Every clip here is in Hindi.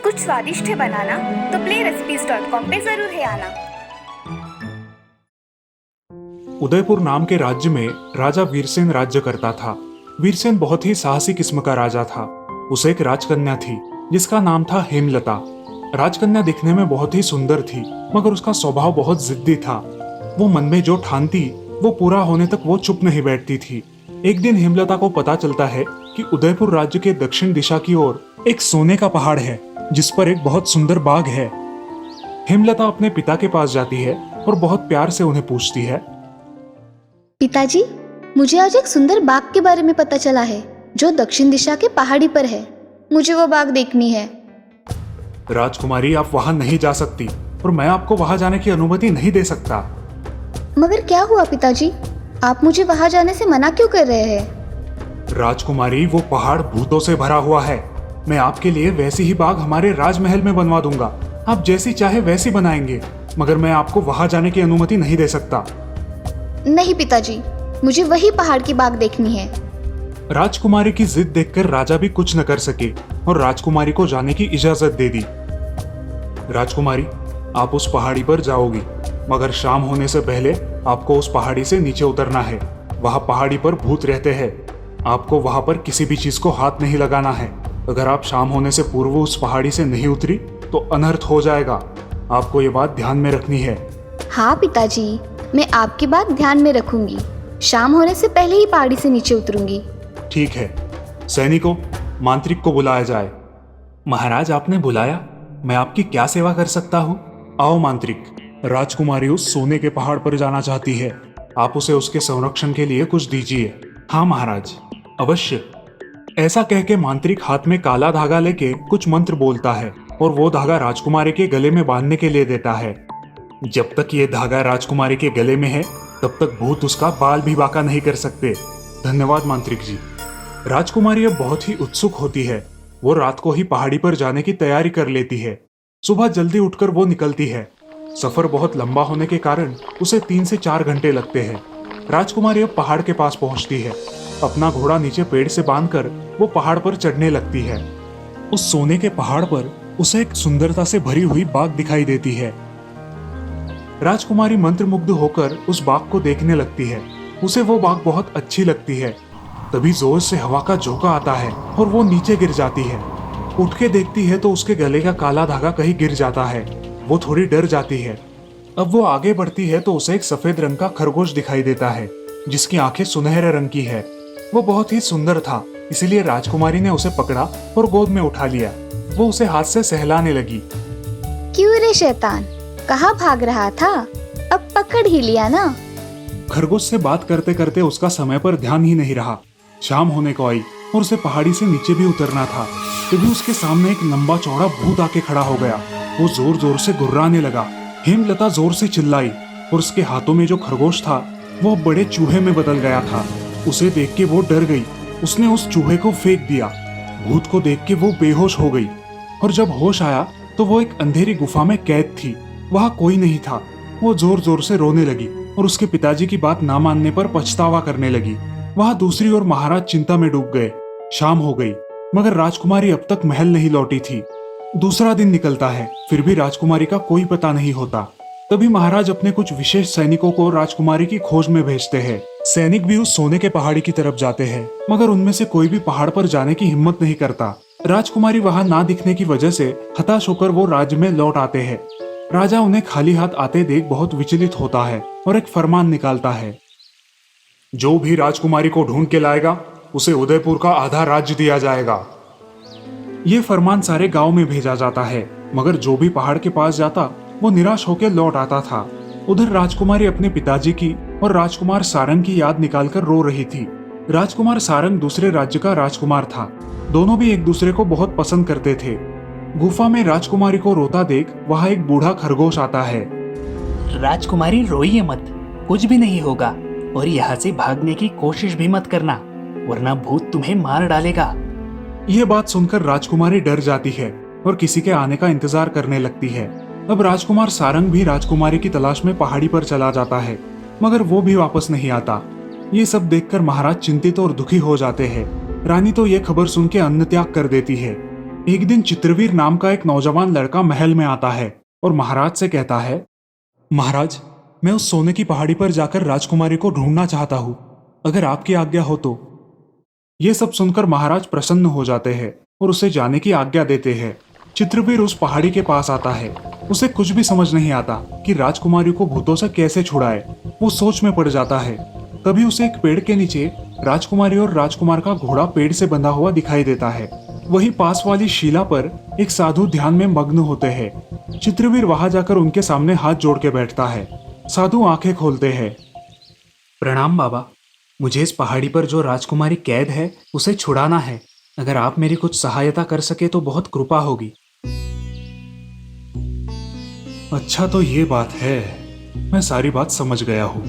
कुछ स्वादिष्ट है बनाना तो playrecipes.com पे जरूर है आना। उदयपुर नाम के राज्य में राजा वीरसेन राज्य करता था। वीरसेन बहुत ही साहसी किस्म का राजा था। उसे एक राजकन्या थी जिसका नाम था हेमलता। राजकन्या दिखने में बहुत ही सुंदर थी, मगर उसका स्वभाव बहुत जिद्दी था। वो मन में जो ठानती वो पूरा होने तक वो चुप नहीं बैठती थी। एक दिन हेमलता को पता चलता है कि उदयपुर राज्य के दक्षिण दिशा की ओर एक सोने का पहाड़ है जिस पर एक बहुत सुंदर बाग है। हेमलता अपने पिता के पास जाती है और बहुत प्यार से उन्हें पूछती है, पिताजी, मुझे आज एक सुंदर बाग के बारे में पता चला है जो दक्षिण दिशा के पहाड़ी पर है। मुझे वो बाग देखनी है। राजकुमारी, आप वहां नहीं जा सकती और मैं आपको वहां जाने की अनुमति नहीं दे सकता। मगर क्या हुआ पिताजी? आप मुझे वहां जाने से मना क्यों कर रहे हैं? राजकुमारी, वो पहाड़ भूतों से भरा हुआ है। मैं आपके लिए वैसी ही बाग हमारे राजमहल में बनवा दूंगा। आप जैसी चाहे वैसी बनाएंगे, मगर मैं आपको वहां जाने की अनुमति नहीं दे सकता। नहीं पिताजी, मुझे वही पहाड़ की बाग देखनी है। राजकुमारी की जिद देखकर राजा भी कुछ न कर सके और राजकुमारी को जाने की इजाजत दे दी। राजकुमारी, आप उस पहाड़ी पर जाओगी, मगर शाम होने से पहले आपको उस पहाड़ी से नीचे उतरना है। वहां पहाड़ी पर भूत रहते हैं। आपको वहां पर किसी भी चीज को हाथ नहीं लगाना है। अगर आप शाम होने से पूर्व उस पहाड़ी से नहीं उतरी तो अनर्थ हो जाएगा। आपको ये बात ध्यान में रखनी है। हाँ पिताजी, मैं आपकी बात ध्यान में रखूंगी। शाम होने से पहले ही पहाड़ी से नीचे उतरूंगी। ठीक है। सैनिकों, मांत्रिक को बुलाया जाए। महाराज, आपने बुलाया? मैं आपकी क्या सेवा कर सकता हूँ? आओ मांत्रिक। राजकुमारी उस सोने के पहाड़ पर जाना चाहती है। आप उसे उसके संरक्षण के लिए कुछ दीजिए। हाँ महाराज, अवश्य। ऐसा कह के मांत्रिक हाथ में काला धागा लेके कुछ मंत्र बोलता है और वो धागा राजकुमारी के गले में बांधने के लिए देता है। जब तक ये धागा राजकुमारी के गले में है तब तक भूत उसका बाल भी बांका नहीं कर सकते। धन्यवाद मांत्रिक जी। राजकुमारी अब बहुत ही उत्सुक होती है। वो रात को ही पहाड़ी पर जाने की तैयारी कर लेती है। सुबह जल्दी उठकर वो निकलती है। सफर बहुत लंबा होने के कारण उसे 3 से 4 घंटे लगते हैं। राजकुमारी अब पहाड़ के पास पहुंचती है। अपना घोड़ा नीचे पेड़ से बांधकर वो पहाड़ पर चढ़ने लगती है। उस सोने के पहाड़ पर उसे एक सुंदरता से भरी हुई बाग दिखाई देती है। राजकुमारी मंत्रमुग्ध होकर उस बाग को देखने लगती है। उसे वो बाग बहुत अच्छी लगती है। तभी जोर से हवा का झोंका आता है और वो नीचे गिर जाती है। उठ के देखती है तो उसके गले का काला धागा कहीं गिर जाता है। वो थोड़ी डर जाती है। अब वो आगे बढ़ती है तो उसे एक सफेद रंग का खरगोश दिखाई देता है जिसकी आंखें सुनहरे रंग की है। वो बहुत ही सुंदर था, इसीलिए राजकुमारी ने उसे पकड़ा और गोद में उठा लिया। वो उसे हाथ से सहलाने लगी। क्यों रे शैतान, कहाँ भाग रहा था? अब पकड़ ही लिया ना। खरगोश से बात करते करते उसका समय पर ध्यान ही नहीं रहा। शाम होने को आई और उसे पहाड़ी से नीचे भी उतरना था। तभी उसके सामने एक लंबा चौड़ा भूत आके खड़ा हो गया। वो जोर जोर से गुर्राने लगा। हेमलता जोर से चिल्लाई और उसके हाथों में जो खरगोश था वो बड़े चूहे में बदल गया था। उसे देख के वो डर गई। उसने उस चूहे को फेंक दिया। भूत को देख के वो बेहोश हो गई और जब होश आया तो वो एक अंधेरी गुफा में कैद थी। वहां कोई नहीं था। वो जोर जोर से रोने लगी और उसके पिताजी की बात ना मानने पर पछतावा करने लगी। वहां दूसरी ओर महाराज चिंता में डूब गए। शाम हो गई मगर राजकुमारी अब तक महल नहीं लौटी थी। दूसरा दिन निकलता है, फिर भी राजकुमारी का कोई पता नहीं होता। तभी महाराज अपने कुछ विशेष सैनिकों को राजकुमारी की खोज में भेजते हैं। सैनिक भी उस सोने के पहाड़ी की तरफ जाते हैं, मगर उनमें से कोई भी पहाड़ पर जाने की हिम्मत नहीं करता। राजकुमारी वहां ना दिखने की वजह से हताश होकर वो राज्य में लौट आते हैं। राजा उन्हें खाली हाथ आते देख बहुत विचलित होता है और एक फरमान निकालता है। जो भी राजकुमारी को ढूंढ के लाएगा उसे उदयपुर का आधा राज्य दिया जाएगा। ये फरमान सारे गांव में भेजा जाता है, मगर जो भी पहाड़ के पास जाता वो निराश होकर लौट आता था। उधर राजकुमारी अपने पिताजी की और राजकुमार सारंग की याद निकालकर रो रही थी। राजकुमार सारंग दूसरे राज्य का राजकुमार था। दोनों भी एक दूसरे को बहुत पसंद करते थे। गुफा में राजकुमारी को रोता देख वहां एक बूढ़ा खरगोश आता है। राजकुमारी, रोइए मत, कुछ भी नहीं होगा और यहाँ से भागने की कोशिश भी मत करना, वरना भूत तुम्हें मार डालेगा। ये बात सुनकर राजकुमारी डर जाती है और किसी के आने का इंतजार करने लगती है। अब राजकुमार सारंग भी राजकुमारी की तलाश में पहाड़ी पर चला जाता है, मगर वो भी वापस नहीं आता। ये सब देखकर महाराज चिंतित और दुखी हो जाते हैं। रानी तो ये खबर सुन के अन्न त्याग कर देती है। एक दिन चित्रवीर नाम का एक नौजवान लड़का महल में आता है और महाराज से कहता है, महाराज, मैं उस सोने की पहाड़ी पर जाकर राजकुमारी को ढूंढना चाहता हूँ, अगर आपकी आज्ञा हो तो। ये सब सुनकर महाराज प्रसन्न हो जाते हैं और उसे जाने की आज्ञा देते हैं। चित्रवीर उस पहाड़ी के पास आता है। उसे कुछ भी समझ नहीं आता कि राजकुमारी को भूतों से कैसे छुड़ाए। वो सोच में पड़ जाता है। तभी उसे एक पेड़ के नीचे राजकुमारी और राजकुमार का घोड़ा पेड़ से बंधा हुआ दिखाई देता है। वही पास वाली शिला पर एक साधु ध्यान में मग्न होते हैं। चित्रवीर वहां जाकर उनके सामने हाथ जोड़ के बैठता है। साधु आंखें खोलते हैं। प्रणाम बाबा, मुझे इस पहाड़ी पर जो राजकुमारी कैद है उसे छुड़ाना है। अगर आप मेरी कुछ सहायता कर सके तो बहुत कृपा होगी। अच्छा, तो ये बात है। मैं सारी बात समझ गया हूँ।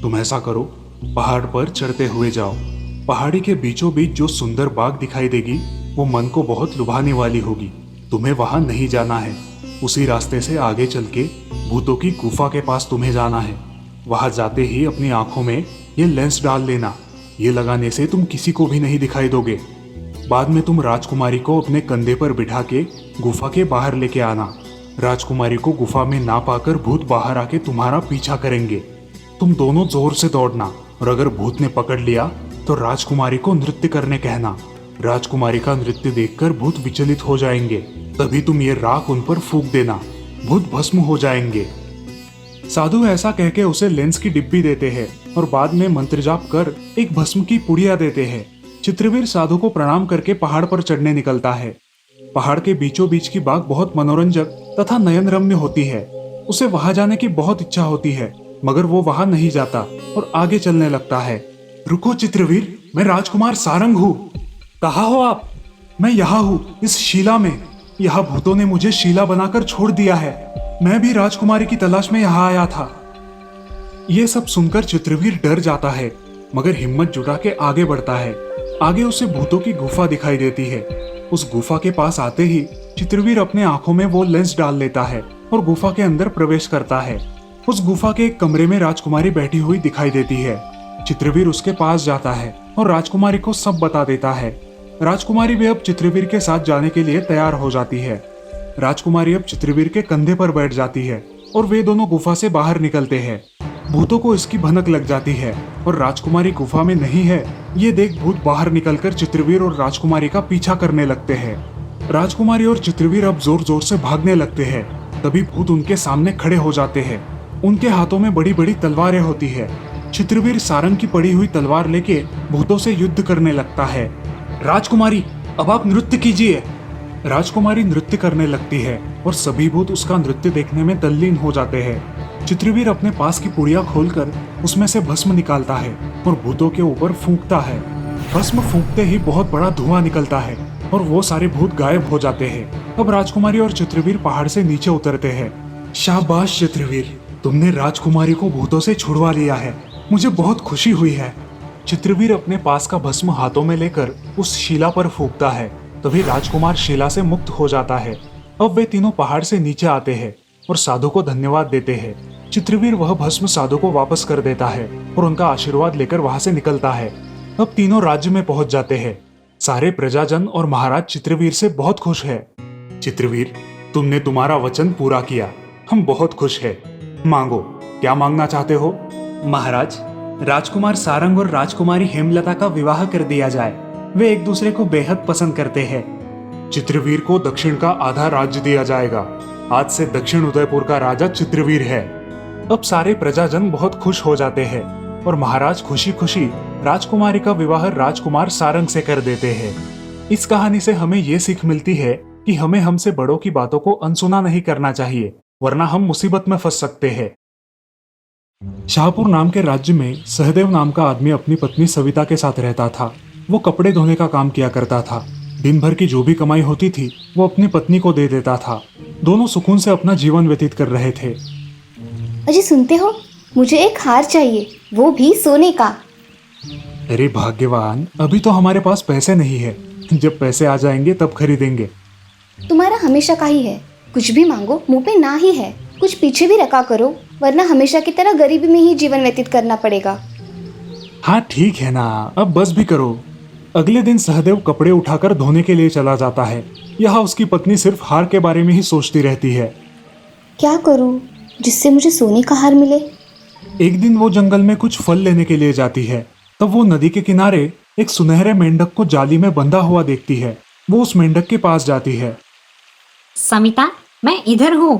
तुम ऐसा करो, पहाड़ पर चढ़ते हुए जाओ। पहाड़ी के बीचों बीच जो सुंदर बाग दिखाई देगी वो मन को बहुत लुभाने वाली होगी। तुम्हें वहां नहीं जाना है। उसी रास्ते से आगे चल के भूतों की गुफा के पास तुम्हें जाना है। वहां जाते ही अपनी आंखों में ये लेंस डाल लेना। ये लगाने से तुम किसी को भी नहीं दिखाई दोगे। बाद में तुम राजकुमारी को अपने कंधे पर बिठा के गुफा के बाहर लेके आना। राजकुमारी को गुफा में ना पाकर भूत बाहर आके तुम्हारा पीछा करेंगे। तुम दोनों जोर से दौड़ना और अगर भूत ने पकड़ लिया तो राजकुमारी को नृत्य करने कहना। राजकुमारी का नृत्य देखकर भूत विचलित हो जाएंगे। तभी तुम ये राख उन पर फूंक देना। भूत भस्म हो जाएंगे। साधु ऐसा कह के उसे लेंस की डिब्बी देते हैं और बाद में मंत्र जाप कर एक भस्म की पुड़िया देते हैं। चित्रवीर साधु को प्रणाम करके पहाड़ पर चढ़ने निकलता है। पहाड़ के बीचों बीच की बाग बहुत मनोरंजक तथा नयनरम्य होती है। उसे वहां जाने की बहुत इच्छा होती है, मगर वो वहां नहीं जाता और आगे चलने लगता है। रुको चित्रवीर, मैं राजकुमार सारंग हूँ। कहाँ हो आप? मैं यहाँ हूँ, इस शिला में। यहाँ भूतों ने मुझे शिला बनाकर छोड़ दिया है। मैं भी राजकुमारी की तलाश में यहाँ आया था। ये सब सुनकर चित्रवीर डर जाता है, मगर हिम्मत जुटा के आगे बढ़ता है। आगे उसे भूतों की गुफा दिखाई देती है। उस गुफा के पास आते ही चित्रवीर अपने आंखों में वो लेंस डाल लेता है और गुफा के अंदर प्रवेश करता है। उस गुफा के एक कमरे में राजकुमारी बैठी हुई दिखाई देती है। चित्रवीर उसके पास जाता है और राजकुमारी को सब बता देता है। राजकुमारी भी अब चित्रवीर के साथ जाने के लिए तैयार हो जाती है। राजकुमारी अब चित्रवीर के कंधे पर बैठ जाती है और वे दोनों गुफा से बाहर निकलते हैं। भूतों को इसकी भनक लग जाती है और राजकुमारी गुफा में नहीं है ये देख भूत बाहर निकलकर चित्रवीर और राजकुमारी का पीछा करने लगते हैं। राजकुमारी और चित्रवीर अब जोर जोर से भागने लगते हैं। तभी भूत उनके सामने खड़े हो जाते हैं। उनके हाथों में बड़ी बड़ी तलवारें होती है। चित्रवीर सारंग की पड़ी हुई तलवार लेके भूतों से युद्ध करने लगता है। राजकुमारी, अब आप नृत्य कीजिए। राजकुमारी नृत्य करने लगती है और सभी भूत उसका नृत्य देखने में तल्लीन हो जाते हैं। चित्रवीर अपने पास की पुड़िया खोलकर उसमें से भस्म निकालता है और भूतों के ऊपर फूंकता है। भस्म फूंकते ही बहुत बड़ा धुआं निकलता है और वो सारे भूत गायब हो जाते हैं। अब राजकुमारी और चित्रवीर पहाड़ से नीचे उतरते हैं। शाबाश चित्रवीर, तुमने राजकुमारी को भूतों से छुड़वा लिया है। मुझे बहुत खुशी हुई है। चित्रवीर अपने पास का भस्म हाथों में लेकर उस शिला पर फूंकता है। तभी राजकुमार शिला से मुक्त हो जाता है। अब वे तीनों पहाड़ से नीचे आते हैं और साधु को धन्यवाद देते हैं। चित्रवीर वह भस्म साधु को वापस कर देता है और उनका आशीर्वाद लेकर वहां से निकलता है। अब तीनों राज्य में पहुंच जाते हैं। सारे प्रजाजन और महाराज चित्रवीर से बहुत खुश है। चित्रवीर, तुमने तुम्हारा वचन पूरा किया। हम बहुत खुश है। मांगो, क्या मांगना चाहते हो? महाराज, राजकुमार सारंग और राजकुमारी हेमलता का विवाह कर दिया जाए। वे एक दूसरे को बेहद पसंद करते हैं। चित्रवीर को दक्षिण का आधा राज्य दिया जाएगा। आज से दक्षिण उदयपुर का राजा चित्रवीर है। अब सारे प्रजाजन बहुत खुश हो जाते हैं और महाराज खुशी खुशी राजकुमारी का विवाह राजकुमार सारंग से कर देते हैं। इस कहानी से हमें ये सीख मिलती है कि हमें हमसे बड़ों की बातों को अनसुना नहीं करना चाहिए, वरना हम मुसीबत में फंस सकते हैं। शाहपुर नाम के राज्य में सहदेव नाम का आदमी अपनी पत्नी सविता के साथ रहता था। वो कपड़े धोने का काम किया करता था। दिन भर की जो भी कमाई होती थी वो अपनी पत्नी को दे देता था। दोनों सुकून से अपना जीवन व्यतीत कर रहे थे। अजी सुनते हो, मुझे एक हार चाहिए, वो भी सोने का। अरे भाग्यवान, अभी तो हमारे पास पैसे नहीं है। जब पैसे आ जाएंगे तब खरीदेंगे। तुम्हारा हमेशा का ही है, कुछ भी मांगो मुंह पे ना ही है। कुछ पीछे भी रखा करो, वरना हमेशा की तरह गरीबी में ही जीवन व्यतीत करना पड़ेगा। हाँ ठीक है ना, अब बस भी करो। अगले दिन सहदेव कपड़े उठाकर धोने के लिए चला जाता है। यहाँ उसकी पत्नी सिर्फ हार के बारे में ही सोचती रहती है। क्या करूं जिससे मुझे सोने का हार मिले? एक दिन वो जंगल में कुछ फल लेने के लिए जाती है। तब वो नदी के किनारे एक सुनहरे मेंढक को जाली में बंधा हुआ देखती है। वो उस मेंढक के पास जाती है। समिता, मैं इधर हूँ।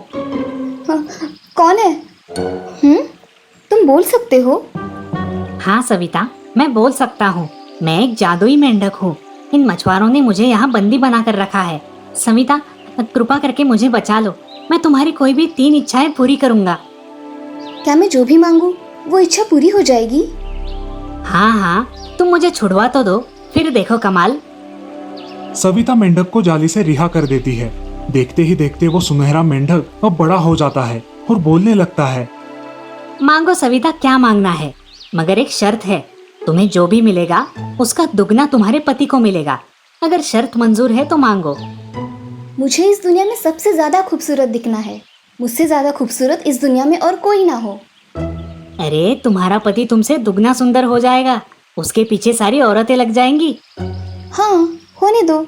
हाँ, कौन है? तुम बोल सकते हो? हाँ सविता, मैं बोल सकता हूँ। मैं एक जादुई मेंढक हूँ। इन मछुआरों ने मुझे यहाँ बंदी बनाकर रखा है। समिता, कृपा करके मुझे बचा लो। मैं तुम्हारी कोई भी 3 इच्छाएं पूरी करूँगा। क्या मैं जो भी मांगू वो इच्छा पूरी हो जाएगी? हाँ हाँ, तुम मुझे छुड़वा तो दो, फिर देखो कमाल। सविता मेंढक को जाली से रिहा कर देती है। देखते ही देखते वो सुनहरा मेंढक अब बड़ा हो जाता है और बोलने लगता है। मांगो सविता, क्या मांगना है, मगर एक शर्त है। तुम्हें जो भी मिलेगा उसका दुगना तुम्हारे पति को मिलेगा। अगर शर्त मंजूर है तो मांगो। मुझे इस दुनिया में सबसे ज्यादा खूबसूरत दिखना है। मुझसे ज्यादा खूबसूरत इस दुनिया में और कोई ना हो। अरे तुम्हारा पति तुमसे दुगना सुंदर हो जाएगा। उसके पीछे सारी औरतें लग जाएंगी। हाँ, होने दो।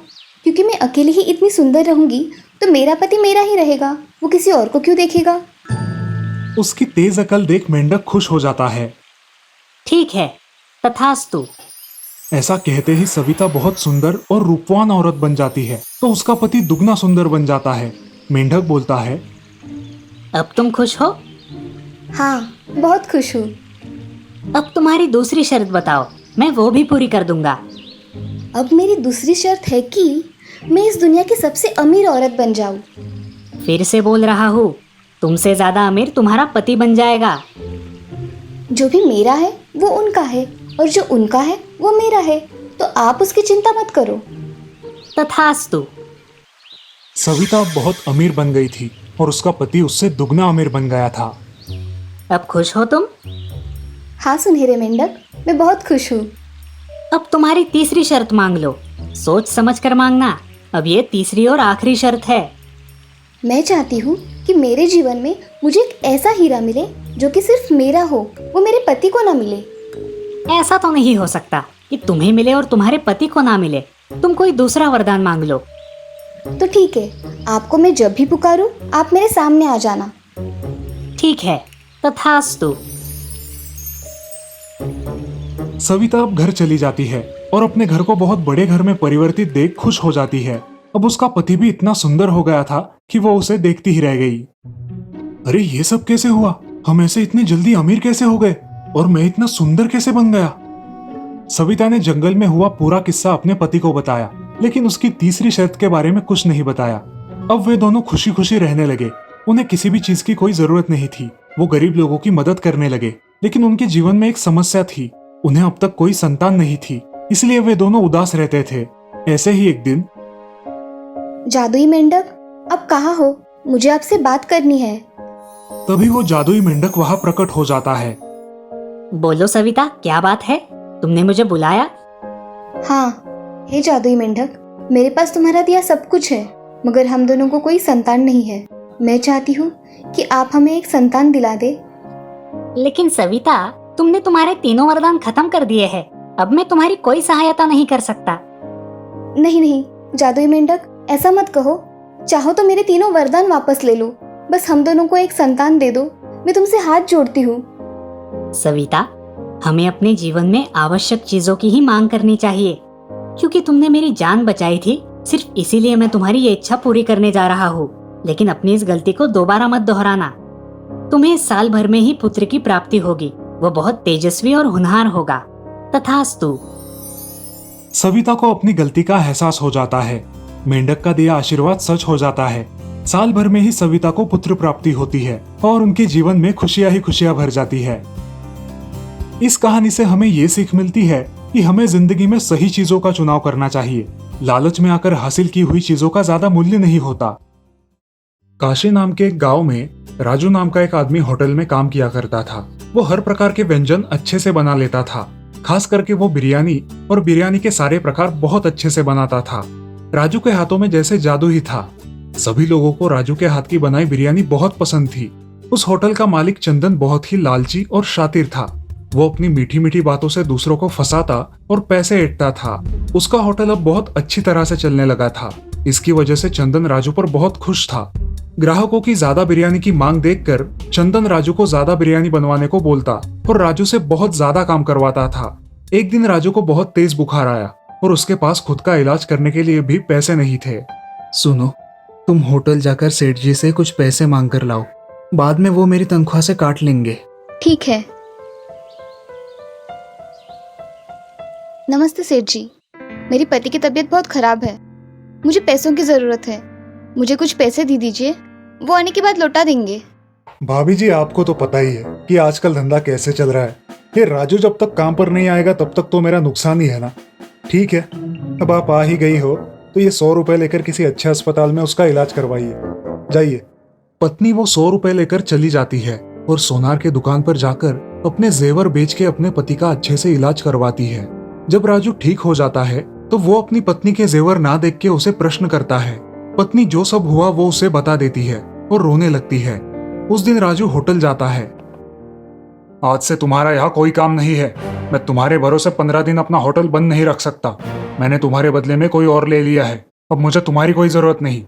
क्योंकि मैं अकेली ही इतनी सुंदर रहूंगी तो मेरा पति मेरा ही रहेगा। वो किसी और को क्यों देखेगा? उसकी तेज अकल देख मेंढक खुश हो जाता है। ठीक है, तथास्तु। ऐसा कहते ही सविता बहुत सुंदर और रूपवान औरत बन जाती है तो उसका पति दुगना सुंदर बन जाता है। मेंढक बोलता है। अब तुम खुश हो? हाँ, बहुत खुश हूँ। अब तुम्हारी दूसरी शर्त बताओ, मैं वो भी पूरी कर दूंगा। अब मेरी दूसरी शर्त है कि मैं इस दुनिया की सबसे अमीर औरत बन जाऊं। फिर से बोल रहा हूँ, तुमसे ज्यादा अमीर तुम्हारा पति बन जाएगा। जो भी मेरा है वो उनका है और जो उनका है वो मेरा है। तो आप उसकी चिंता मत करो। तथास्तु। सविता अब बहुत अमीर बन गई थी और उसका पति उससे दुगना अमीर बन गया था। अब खुश हो तुम? हाँ सुनहरे मेंढक, मैं बहुत खुश हूँ। अब तुम्हारी तीसरी शर्त मांग लो। सोच समझ कर मांगना। अब ये तीसरी और आखिरी शर्त है। मैं चाहती हूँ कि मेरे जीवन में मुझे एक ऐसा हीरा मिले जो कि सिर्फ मेरा हो, वो मेरे पति को ना मिले। ऐसा तो नहीं हो सकता कि तुम्हें मिले और तुम्हारे पति को ना मिले। तुम कोई दूसरा वरदान मांग लो। तो ठीक है, आपको मैं जब भी पुकारूं आप मेरे सामने आ जाना। ठीक है, तथास्तु। सविता अब घर चली जाती है और अपने घर को बहुत बड़े घर में परिवर्तित देख खुश हो जाती है। अब उसका पति भी इतना सुंदर हो गया था कि वो उसे देखती ही रह गई। अरे ये सब कैसे हुआ? हम ऐसे इतने जल्दी अमीर कैसे हो गए? और मैं इतना सुंदर कैसे बन गया? सविता ने जंगल में हुआ पूरा किस्सा अपने पति को बताया, लेकिन उसकी तीसरी शर्त के बारे में कुछ नहीं बताया। अब वे दोनों खुशी खुशी रहने लगे। उन्हें किसी भी चीज की कोई जरूरत नहीं थी। वो गरीब लोगों की मदद करने लगे, लेकिन उनके जीवन में एक समस्या थी। उन्हें अब तक कोई संतान नहीं थी, इसलिए वे दोनों उदास रहते थे। ऐसे ही एक दिन, जादुई मेंढक, अब कहाँ हो? मुझे आपसे बात करनी है। तभी वो जादुई मेंढक वहां प्रकट हो जाता है। बोलो सविता, क्या बात है? तुमने मुझे बुलाया? हाँ, हे जादुई मेंढक, मेरे पास तुम्हारा दिया सब कुछ है, मगर हम दोनों को कोई संतान नहीं है। मैं चाहती हूँ कि आप हमें एक संतान दिला दे। लेकिन सविता, तुमने तुम्हारे तीनों वरदान खत्म कर दिए हैं। अब मैं तुम्हारी कोई सहायता नहीं कर सकता। नहीं नहीं जादुई मेंढक, ऐसा मत कहो। चाहो तो मेरे तीनों वरदान वापस ले लो। बस हम दोनों को एक संतान दे दो। मैं तुमसे हाथ जोड़ती हूँ। सविता, हमें अपने जीवन में आवश्यक चीजों की ही मांग करनी चाहिए। क्योंकि तुमने मेरी जान बचाई थी, सिर्फ इसीलिए मैं तुम्हारी ये इच्छा पूरी करने जा रहा हूँ। लेकिन अपनी इस गलती को दोबारा मत दोहराना। तुम्हें साल भर में ही पुत्र की प्राप्ति होगी। वो बहुत तेजस्वी और होनहार होगा। तथास्तु। सविता को अपनी गलती का एहसास हो जाता है। मेंढक का दिया आशीर्वाद सच हो जाता है। साल भर में ही सविता को पुत्र प्राप्ति होती है और उनके जीवन में खुशियां ही खुशियां भर जाती है। इस कहानी से हमें ये सीख मिलती है कि हमें जिंदगी में सही चीजों का चुनाव करना चाहिए। लालच में आकर हासिल की हुई चीजों का ज्यादा मूल्य नहीं होता। काशी नाम के एक गांव में राजू नाम का एक आदमी होटल में काम किया करता था। वो हर प्रकार के व्यंजन अच्छे से बना लेता था। खास करके वो बिरयानी और बिरयानी के सारे प्रकार बहुत अच्छे से बनाता था। राजू के हाथों में जैसे जादू ही था। सभी लोगों को राजू के हाथ की बनाई बिरयानी बहुत पसंद थी। उस होटल का मालिक चंदन बहुत ही लालची और शातिर था। वो अपनी मीठी मीठी बातों से दूसरों को फंसाता और पैसे ऐंठता था। उसका होटल अब बहुत अच्छी तरह से चलने लगा था। इसकी वजह से चंदन राजू पर बहुत खुश था। ग्राहकों की ज्यादा बिरयानी की मांग देखकर चंदन राजू को ज्यादा बिरयानी बनवाने को बोलता और राजू से बहुत ज्यादा काम करवाता था। एक दिन राजू को बहुत तेज बुखार आया और उसके पास खुद का इलाज करने के लिए भी पैसे नहीं थे। सुनो, तुम होटल जाकर सेठ जी से कुछ पैसे मांग कर लाओ, बाद में वो मेरी तनख्वाह से काट लेंगे। ठीक है। नमस्ते सेठ जी, मेरी पति की तबीयत बहुत खराब है, मुझे पैसों की ज़रूरत है। मुझे कुछ पैसे दे दीजिए, वो आने के बाद लौटा देंगे। भाभी जी, आपको तो पता ही है कि आजकल धंधा कैसे चल रहा है। ये राजू जब तक काम पर नहीं आएगा तब तक तो मेरा नुकसान ही है ना। ठीक है, अब आप आ ही गई हो तो ये 100 रुपए लेकर किसी अच्छे अस्पताल में उसका इलाज करवाइए, जाइए। पत्नी वो 100 रुपए लेकर चली जाती है और सोनार के दुकान पर जाकर अपने जेवर बेच के अपने पति का अच्छे से इलाज करवाती है। जब राजू ठीक हो जाता है तो वो अपनी पत्नी के जेवर ना देख के उसे प्रश्न करता है। पत्नी जो सब हुआ वो उसे बता देती है और रोने लगती है। उस दिन राजू होटल जाता है। आज से तुम्हारा यहाँ कोई काम नहीं है। मैं तुम्हारे भरोसे 15 दिन अपना होटल बंद नहीं रख सकता। मैंने तुम्हारे बदले में कोई और ले लिया है, अब मुझे तुम्हारी कोई जरूरत नहीं।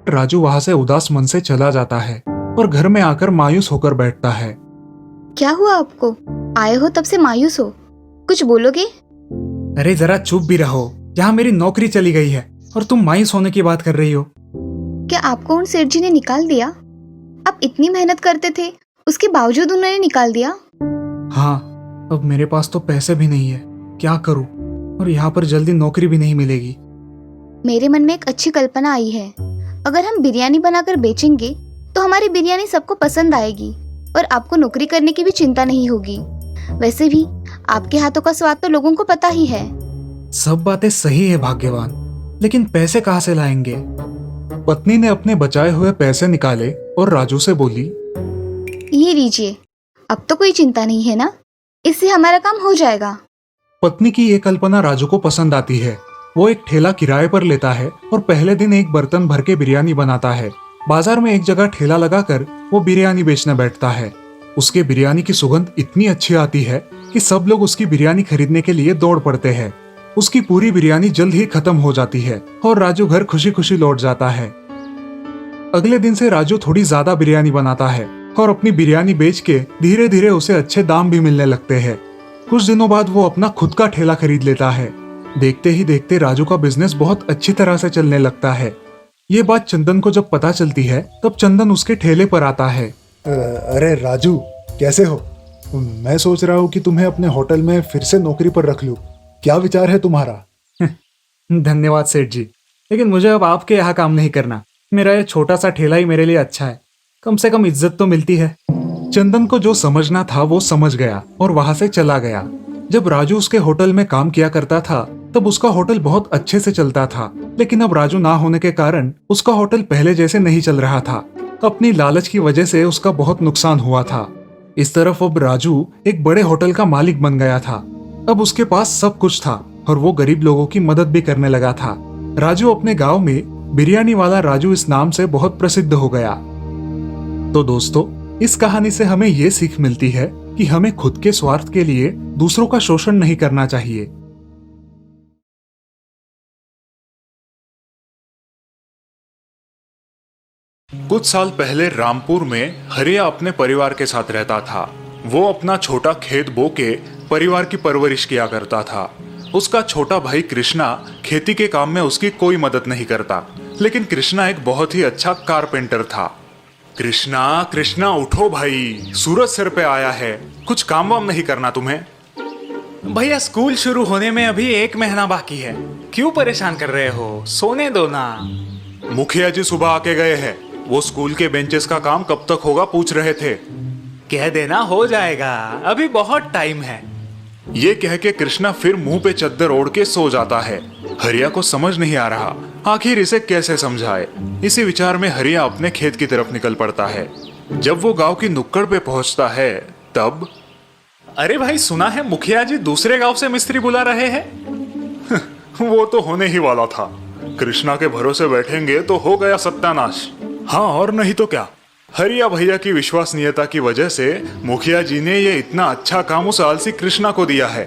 राजू वहां से उदास मन से चला जाता है और घर में आकर मायूस होकर बैठता है। क्या हुआ आपको? आए हो तब से मायूस हो, कुछ बोलोगे? अरे जरा चुप भी रहो, यहाँ मेरी नौकरी चली गई है और तुम मायूस होने की बात कर रही हो। क्या आपको उन सेठ जी ने निकाल दिया? आप इतनी मेहनत करते थे, उसके बावजूद उन्होंने निकाल दिया? हाँ, अब मेरे पास तो पैसे भी नहीं है, क्या करूं? और यहाँ पर जल्दी नौकरी भी नहीं मिलेगी। मेरे मन में एक अच्छी कल्पना आई है। अगर हम बिरयानी बनाकर बेचेंगे तो हमारी बिरयानी सबको पसंद आएगी और आपको नौकरी करने की भी चिंता नहीं होगी। वैसे भी आपके हाथों का स्वाद तो लोगों को पता ही है। सब बातें सही है भाग्यवान, लेकिन पैसे कहाँ से लाएंगे? पत्नी ने अपने बचाए हुए पैसे निकाले और राजू से बोली, ये लीजिए, अब तो कोई चिंता नहीं है ना, इससे हमारा काम हो जाएगा। पत्नी की ये कल्पना राजू को पसंद आती है। वो एक ठेला किराए पर लेता है और पहले दिन एक बर्तन भर के बिरयानी बनाता है। बाजार में एक जगह ठेला लगाकर वो बिरयानी बेचने बैठता है। उसके बिरयानी की सुगंध इतनी अच्छी आती है कि सब लोग उसकी बिरयानी खरीदने के लिए दौड़ पड़ते हैं। उसकी पूरी बिरयानी जल्द ही खत्म हो जाती है और राजू घर खुशी खुशी लौट जाता है। अगले दिन से राजू थोड़ी ज्यादा बिरयानी बनाता है और अपनी बिरयानी बेच के धीरे धीरे उसे अच्छे दाम भी मिलने लगते हैं। कुछ दिनों बाद वो अपना खुद का ठेला खरीद लेता है। देखते ही देखते राजू का बिजनेस बहुत अच्छी तरह से चलने लगता है। ये बात चंदन को जब पता चलती है तब चंदन उसके ठेले पर आता है। अरे राजू, कैसे हो? मैं सोच रहा हूँ कि तुम्हें अपने होटल में फिर से नौकरी पर रख लूं। क्या विचार है तुम्हारा? धन्यवाद सेठ जी, लेकिन मुझे अब आपके यहाँ काम नहीं करना। मेरा ये छोटा सा ठेला ही मेरे लिए अच्छा है, कम से कम इज्जत तो मिलती है। चंदन को जो समझना था वो समझ गया और वहां से चला गया। जब राजू उसके होटल में काम किया करता था तब उसका होटल बहुत अच्छे से चलता था, लेकिन अब राजू ना होने के कारण उसका होटल पहले जैसे नहीं चल रहा था। अपनी लालच की वजह से उसका बहुत नुकसान हुआ था। इस तरफ अब राजू एक बड़े होटल का मालिक बन गया था। अब उसके पास सब कुछ था और वो गरीब लोगों की मदद भी करने लगा था। राजू अपने गांव में बिरयानी वाला राजू इस नाम से बहुत प्रसिद्ध हो गया। तो दोस्तों, इस कहानी से हमें ये सीख मिलती है कि हमें खुद के स्वार्थ के लिए दूसरों का शोषण नहीं करना चाहिए। कुछ साल पहले रामपुर में हरिया अपने परिवार के साथ रहता था। वो अपना छोटा खेत बो के परिवार की परवरिश किया करता था। उसका छोटा भाई कृष्णा खेती के काम में उसकी कोई मदद नहीं करता, लेकिन कृष्णा एक बहुत ही अच्छा कारपेंटर था। कृष्णा, कृष्णा उठो भाई, सूरज सिर पे आया है, कुछ काम वाम नहीं करना तुम्हें? भैया स्कूल शुरू होने में अभी 1 महीना बाकी है, क्यों परेशान कर रहे हो? सोने दो ना। मुखिया जी सुबह आके गए हैं, वो स्कूल के बेंचेस का काम कब तक होगा पूछ रहे थे। कह देना हो जाएगा, अभी बहुत टाइम है। ये कह के कृष्णा फिर मुंह पे चद्दर ओढ़ के सो जाता है। हरिया को समझ नहीं आ रहा आखिर इसे कैसे समझाए। इसी विचार में हरिया अपने खेत की तरफ निकल पड़ता है। जब वो गांव की नुक्कड़ पे पहुंचता है तब, अरे भाई सुना है मुखिया जी दूसरे गांव से मिस्त्री बुला रहे हैं। वो तो होने ही वाला था। कृष्णा के भरोसे बैठेंगे तो हो गया सत्यानाश। हाँ और नहीं तो क्या, हरिया भैया की विश्वसनीयता की वजह से मुखिया जी ने ये इतना अच्छा काम उस आलसी कृष्णा को दिया है।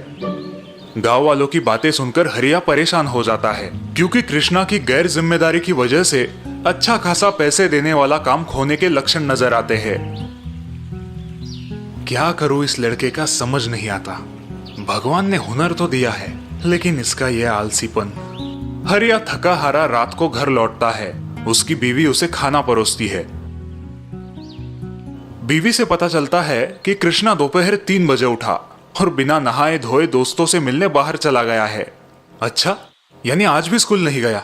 गांव वालों की बातें सुनकर हरिया परेशान हो जाता है, क्योंकि कृष्णा की गैर जिम्मेदारी की वजह से अच्छा खासा पैसे देने वाला काम खोने के लक्षण नजर आते हैं। क्या करूं इस लड़के का समझ नहीं आता। भगवान ने हुनर तो दिया है, लेकिन इसका यह आलसीपन। हरिया थका हारा रात को घर लौटता है। उसकी बीवी उसे खाना परोसती है। बीवी से पता चलता है कि कृष्णा दोपहर 3 बजे उठा और बिना नहाए धोए दोस्तों से मिलने बाहर चला गया है। अच्छा, यानी आज भी स्कूल नहीं गया।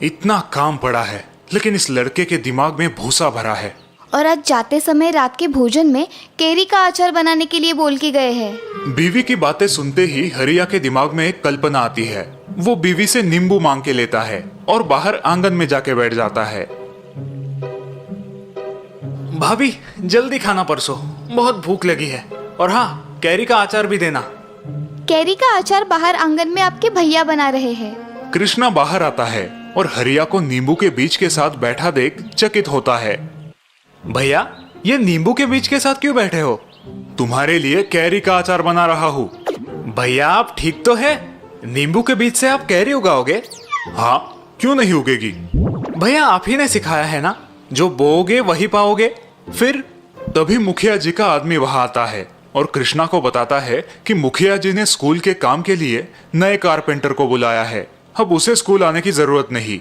इतना काम पड़ा है, लेकिन इस लड़के के दिमाग में भूसा भरा है। और आज जाते समय रात के भोजन में केरी का अचार बनाने के लिए बोल के गए हैं। बीवी की बातें सुनते ही हरिया के दिमाग में एक कल्पना आती है। वो बीवी से नींबू मांग के लेता है और बाहर आंगन में जाके बैठ जाता है। भाभी, जल्दी खाना परसो, बहुत भूख लगी है। और हाँ, कैरी का अचार भी देना। केरी का अचार बाहर आंगन में आपके भैया बना रहे हैं। कृष्णा बाहर आता है और हरिया को नींबू के बीज के साथ बैठा देख चकित होता है। भैया, ये नींबू के बीज के साथ क्यों बैठे हो? तुम्हारे लिए कैरी का अचार बना रहा हूँ। भैया, आप ठीक तो है? नींबू के बीज से आप कैरी उगाओगे? हाँ, क्यों नहीं उगेगी? भैया, आप ही ने सिखाया है ना, जो बोओगे वही पाओगे। फिर तभी मुखिया जी का आदमी वहां आता है और कृष्णा को बताता है कि मुखिया जी ने स्कूल के काम के लिए नए कारपेंटर को बुलाया है। अब उसे स्कूल आने की जरूरत नहीं।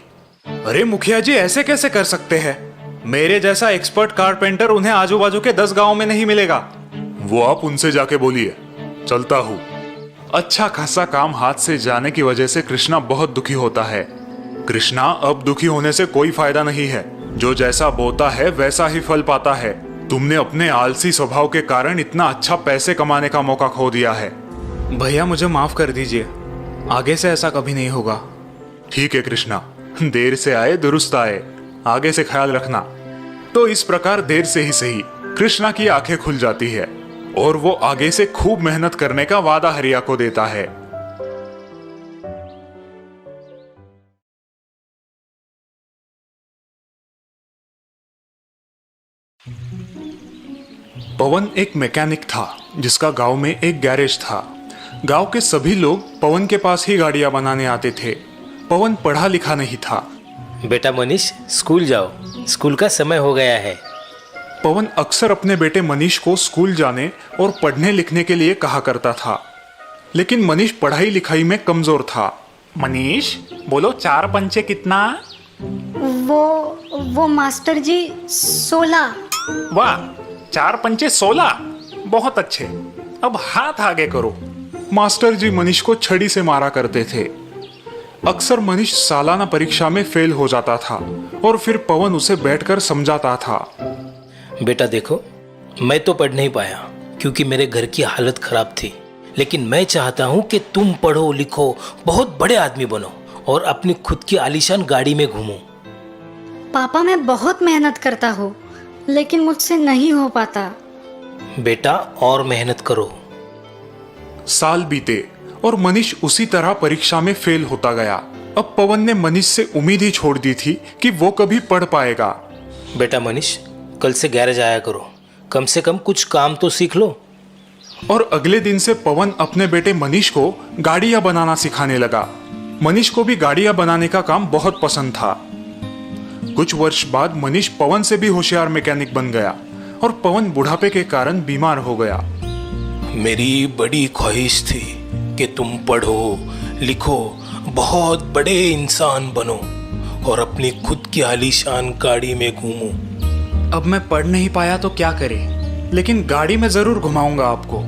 अरे मुखिया जी, ऐसे कैसे कर सकते हैं? मेरे जैसा एक्सपर्ट कारपेंटर उन्हें आजू बाजू के 10 गांवों में नहीं मिलेगा। वो आप उनसे जाके बोलिए, चलता हूँ। अच्छा खासा काम हाथ से जाने की वजह से कृष्णा बहुत दुखी होता है। कृष्णा, अब दुखी होने से कोई फायदा नहीं है। जो जैसा बोता है वैसा ही फल पाता है। तुमने अपने आलसी स्वभाव के कारण इतना अच्छा पैसे कमाने का मौका खो दिया है। भैया, मुझे माफ कर दीजिए, आगे से ऐसा कभी नहीं होगा। ठीक है कृष्णा, देर से आए दुरुस्त आए, आगे से ख्याल रखना। तो इस प्रकार देर से ही सही कृष्णा की आंखें खुल जाती है और वो आगे से खूब मेहनत करने का वादा हरिया को देता है। पवन एक मैकेनिक था जिसका गांव में एक गैरेज था। गांव के सभी लोग पवन के पास ही गाड़ियां बनाने आते थे। पवन पढ़ा लिखा नहीं था। बेटा मनीष, स्कूल जाओ, स्कूल का समय हो गया है। पवन अक्सर अपने बेटे मनीष को स्कूल जाने और पढ़ने लिखने के लिए कहा करता था, लेकिन मनीष पढ़ाई लिखाई में कमजोर था। मनीष, बोलो 4 पंचे कितना? वो मास्टर जी 16। वाह, 4 पंचे 16, बहुत अच्छे। अब हाथ आगे करो। मास्टर जी मनीष को छड़ी से मारा करते थे। अक्सर मनीष सालाना परीक्षा में फेल हो जाता था और फिर पवन उसे बैठकर समझाता था। बेटा देखो, मैं तो पढ़ नहीं पाया क्योंकि मेरे घर की हालत खराब थी, लेकिन मैं चाहता हूँ कि तुम पढ़ो लिखो, बहुत बड़े आदमी बनो और अपनी खुद की आलीशान गाड़ी में घूमो। पापा, मैं बहुत मेहनत करता हूँ, लेकिन मुझसे नहीं हो पाता। बेटा, और मेहनत करो। साल बीते और मनीष उसी तरह परीक्षा में फेल होता गया। अब पवन ने मनीष से उम्मीद ही छोड़ दी थी कि वो कभी पढ़ पाएगा। बेटा मनीष, कल से गैरेज आया करो, कम से कम कुछ काम तो सीख लो। और अगले दिन से पवन अपने बेटे मनीष को गाड़ियां बनाना सिखाने लगा। मनीष को भी गाड़ियां बनाने का काम बहुत पसंद था। कुछ वर्ष बाद मनीष पवन से भी होशियार मैकेनिक बन गया और पवन बुढ़ापे के कारण बीमार हो गया। मेरी बड़ी ख्वाहिश थी कि तुम पढ़ो लिखो, बहुत बड़े इंसान बनो और अपनी खुद की आलीशान गाड़ी में घूमो। अब मैं पढ़ नहीं पाया तो क्या करे, लेकिन गाड़ी में जरूर घुमाऊंगा आपको,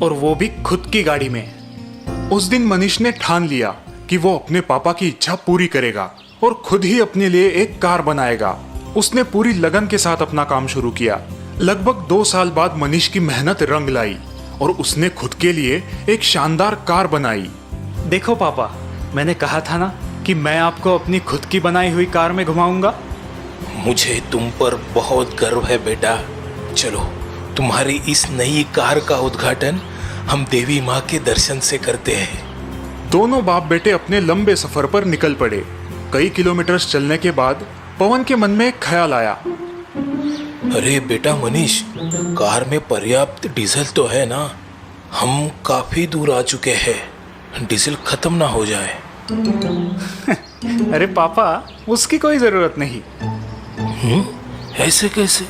और वो भी खुद की गाड़ी में। उस दिन मनीष ने ठान लिया कि वो अपने पापा की इच्छा पूरी करेगा और खुद ही अपने लिए एक कार बनाएगा। उसने पूरी लगन के साथ अपना काम शुरू किया। लगभग 2 साल बाद मनीष की मेहनत रंग लाई और उसने खुद के लिए एक शानदार कार बनाई। देखो पापा, मैंने कहा था ना कि मैं आपको अपनी खुद की बनाई हुई कार में घुमाऊंगा। मुझे तुम पर बहुत गर्व है बेटा। चलो, तुम्हारी इस नई कार का उद्घाटन हम देवी माँ के दर्शन से करते हैं। दोनों बाप बेटे अपने लंबे सफर पर निकल पड़े। कई किलोमीटर चलने के बाद पवन के मन में एक ख्याल आया। अरे बेटा मनीष, कार में पर्याप्त डीजल तो है ना? हम काफी दूर आ चुके हैं, डीजल खत्म ना हो जाए। अरे पापा, उसकी कोई जरूरत नहीं। ऐसे कैसे?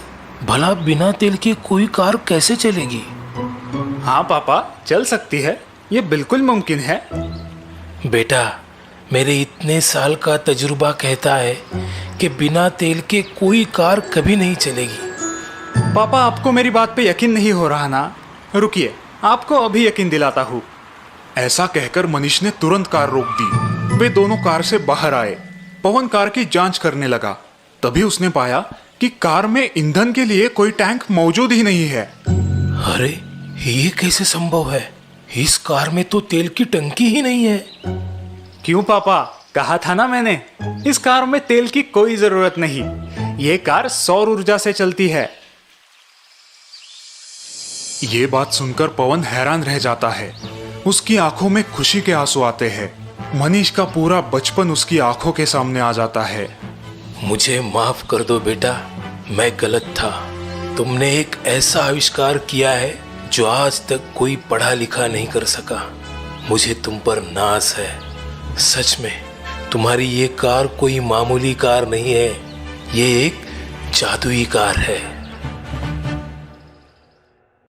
भला बिना तेल के कोई कार कैसे चलेगी? हाँ पापा, चल सकती है, ये बिल्कुल मुमकिन है। बेटा, मेरे इतने साल का तजुर्बा कहता है कि बिना तेल के कोई कार कभी नहीं चलेगी। पापा, आपको मेरी बात पे यकीन नहीं हो रहा ना? रुकिए, आपको अभी यकीन दिलाता हूँ। ऐसा कहकर मनीष ने तुरंत कार रोक दी। वे दोनों कार से बाहर आए। पवन कार की जांच करने लगा। तभी उसने पाया कि कार में ईंधन के लिए कोई टैंक मौजूद ही नहीं है। अरे, ये कैसे संभव है? इस कार में तो तेल की टंकी ही नहीं है। क्यों पापा, कहा था ना मैंने, इस कार में तेल की कोई जरूरत नहीं। ये कार सौर ऊर्जा से चलती है। ये बात सुनकर पवन हैरान रह जाता है। उसकी आंखों में खुशी के आंसू आते हैं। मनीष का पूरा बचपन उसकी आंखों के सामने आ जाता है। मुझे माफ कर दो बेटा, मैं गलत था। तुमने एक ऐसा आविष्कार किया है जो आज तक कोई पढ़ा लिखा नहीं कर सका। मुझे तुम पर नाज है। सच में तुम्हारी ये कार कोई मामूली कार नहीं है, ये एक जादुई कार है।